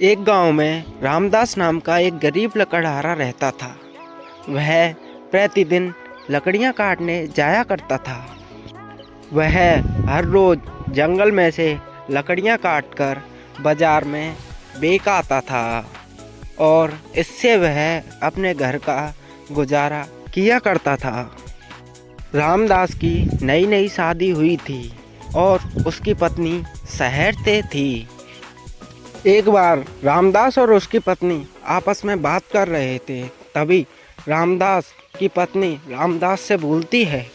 एक गांव में रामदास नाम का एक गरीब लकड़हारा रहता था। वह प्रतिदिन लकड़ियां काटने जाया करता था। वह हर रोज जंगल में से लकड़ियां काटकर बाजार में बेच आता था और इससे वह अपने घर का गुजारा किया करता था। रामदास की नई नई शादी हुई थी और उसकी पत्नी शहर से थी। एक बार रामदास और उसकी पत्नी आपस में बात कर रहे थे। तभी रामदास की पत्नी रामदास से बोलती है,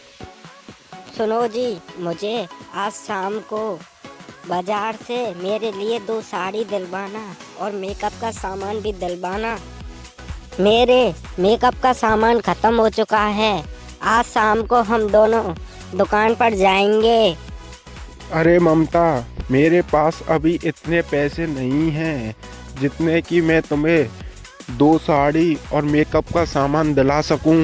सुनो जी, मुझे आज शाम को बाजार से मेरे लिए 2 साड़ी दिलवाना और मेकअप का सामान भी दिलवाना। मेरे मेकअप का सामान ख़त्म हो चुका है। आज शाम को हम दोनों दुकान पर जाएंगे। अरे ममता, मेरे पास अभी इतने पैसे नहीं हैं जितने कि मैं तुम्हें 2 साड़ी और मेकअप का सामान दिला सकूं।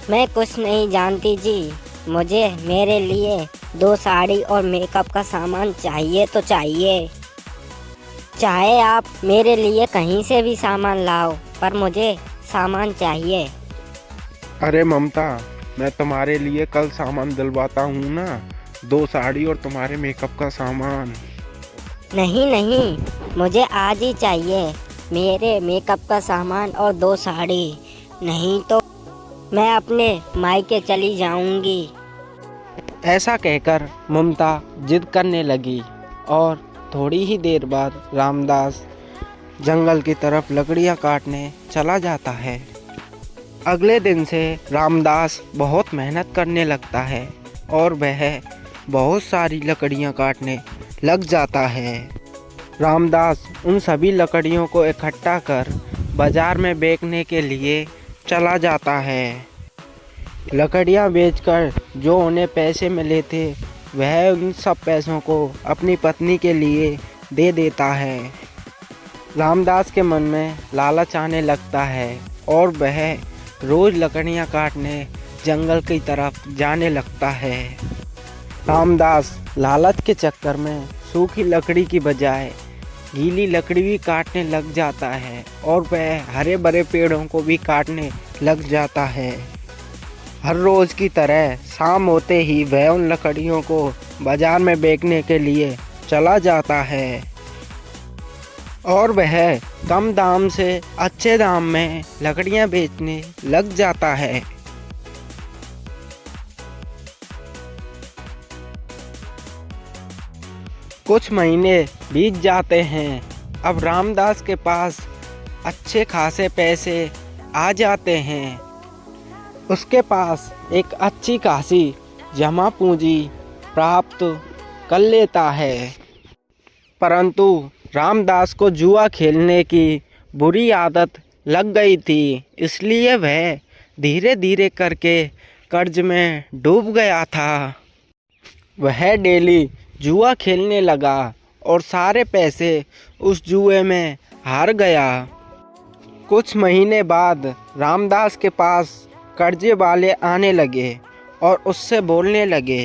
मैं कुछ नहीं जानती जी, मुझे मेरे लिए 2 साड़ी और मेकअप का सामान चाहिए तो चाहिए। चाहे आप मेरे लिए कहीं से भी सामान लाओ, पर मुझे सामान चाहिए। अरे ममता, मैं तुम्हारे लिए कल सामान दिलवाता हूँ ना, 2 साड़ी और तुम्हारे मेकअप का सामान। नहीं नहीं, मुझे आज ही चाहिए मेरे मेकअप का सामान और 2 साड़ी, नहीं तो मैं अपने मायके चली जाऊंगी। ऐसा कहकर ममता जिद करने लगी और थोड़ी ही देर बाद रामदास जंगल की तरफ लकड़ियां काटने चला जाता है। अगले दिन से रामदास बहुत मेहनत करने लगता है और वह बहुत सारी लकड़ियां काटने लग जाता है। रामदास उन सभी लकड़ियों को इकट्ठा कर बाजार में बेचने के लिए चला जाता है। लकड़ियां बेचकर जो उन्हें पैसे मिले थे, वह उन सब पैसों को अपनी पत्नी के लिए दे देता है। रामदास के मन में लालच आने लगता है और वह रोज़ लकड़ियां काटने जंगल की तरफ जाने लगता है। रामदास लालच के चक्कर में सूखी लकड़ी की बजाय गीली लकड़ी भी काटने लग जाता है और वह हरे भरे पेड़ों को भी काटने लग जाता है। हर रोज़ की तरह शाम होते ही वह उन लकड़ियों को बाजार में बेचने के लिए चला जाता है और वह कम दाम से अच्छे दाम में लकड़ियां बेचने लग जाता है। कुछ महीने बीत जाते हैं। अब रामदास के पास अच्छे खासे पैसे आ जाते हैं। उसके पास एक अच्छी खासी जमा पूंजी प्राप्त कर लेता है। परंतु रामदास को जुआ खेलने की बुरी आदत लग गई थी, इसलिए वह धीरे धीरे करके कर्ज में डूब गया था। वह डेली जुआ खेलने लगा और सारे पैसे उस जुए में हार गया। कुछ महीने बाद रामदास के पास कर्जे वाले आने लगे और उससे बोलने लगे,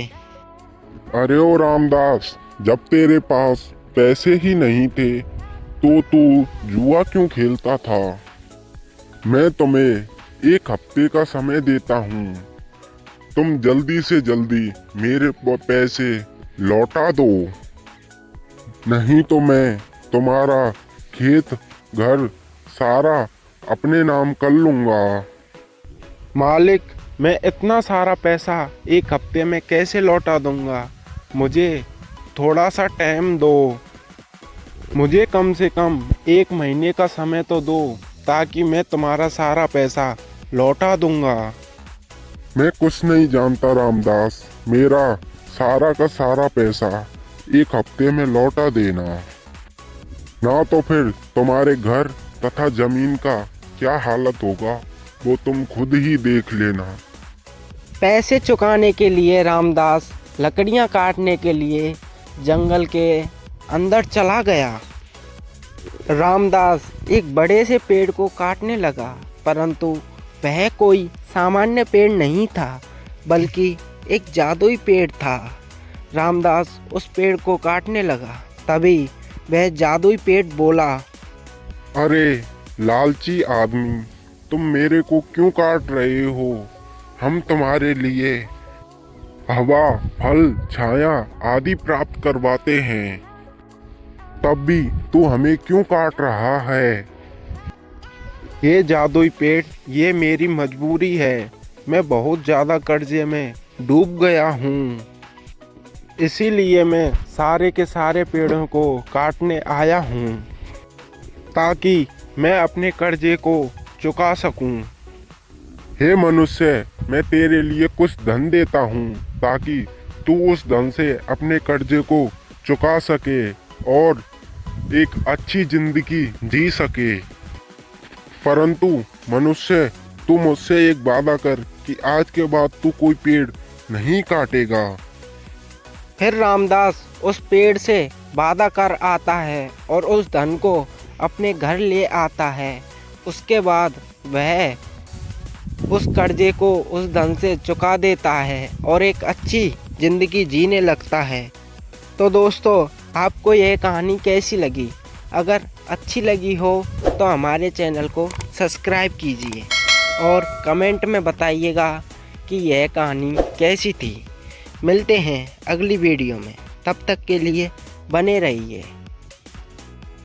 अरे ओ रामदास, जब तेरे पास पैसे ही नहीं थे तो तू जुआ क्यों खेलता था? मैं तुम्हें 1 हफ्ते का समय देता हूँ। तुम जल्दी से जल्दी मेरे पैसे लौटा दो, नहीं तो मैं तुम्हारा खेत घर सारा अपने नाम कर लूँगा। मालिक, मैं इतना सारा पैसा 1 हफ्ते में कैसे लौटा दूँगा? मुझे थोड़ा सा टाइम दो। मुझे कम से कम 1 महीने का समय तो दो, ताकि मैं तुम्हारा सारा पैसा लौटा दूँगा। मैं कुछ नहीं जानता रामदास, मेरा सारा का सारा पैसा 1 हफ्ते में लौटा देना, ना तो फिर तुम्हारे घर तथा जमीन का क्या हालत होगा वो तुम खुद ही देख लेना। पैसे चुकाने के लिए रामदास लकड़ियां काटने के लिए जंगल के अंदर चला गया। रामदास एक बड़े से पेड़ को काटने लगा, परंतु वह कोई सामान्य पेड़ नहीं था, बल्कि एक जादुई पेड़ था। रामदास उस पेड़ को काटने लगा। तभी वह जादुई पेड़ बोला, अरे लालची आदमी, तुम मेरे को क्यों काट रहे हो? हम तुम्हारे लिए हवा, फल, छाया आदि प्राप्त करवाते हैं, तब भी तू हमें क्यों काट रहा है? ये जादुई पेड़, ये मेरी मजबूरी है। मैं बहुत ज़्यादा कर्जे में डूब गया हूँ, इसीलिए मैं सारे के सारे पेड़ों को काटने आया हूँ, ताकि मैं अपने कर्जे को चुका सकूं। हे मनुष्य, मैं तेरे लिए कुछ धन देता हूँ, ताकि तू उस धन से अपने कर्जे को चुका सके और एक अच्छी जिंदगी जी सके। परंतु मनुष्य, तू मुझसे एक वादा कर कि आज के बाद तू कोई पेड़ नहीं काटेगा। फिर रामदास उस पेड़ से वादा कर आता है और उस धन को अपने घर ले आता है। उसके बाद वह उस कर्जे को उस धन से चुका देता है और एक अच्छी ज़िंदगी जीने लगता है। तो दोस्तों, आपको यह कहानी कैसी लगी? अगर अच्छी लगी हो तो हमारे चैनल को सब्सक्राइब कीजिए और कमेंट में बताइएगा कि यह कहानी कैसी थी। मिलते हैं अगली वीडियो में, तब तक के लिए बने रहिए।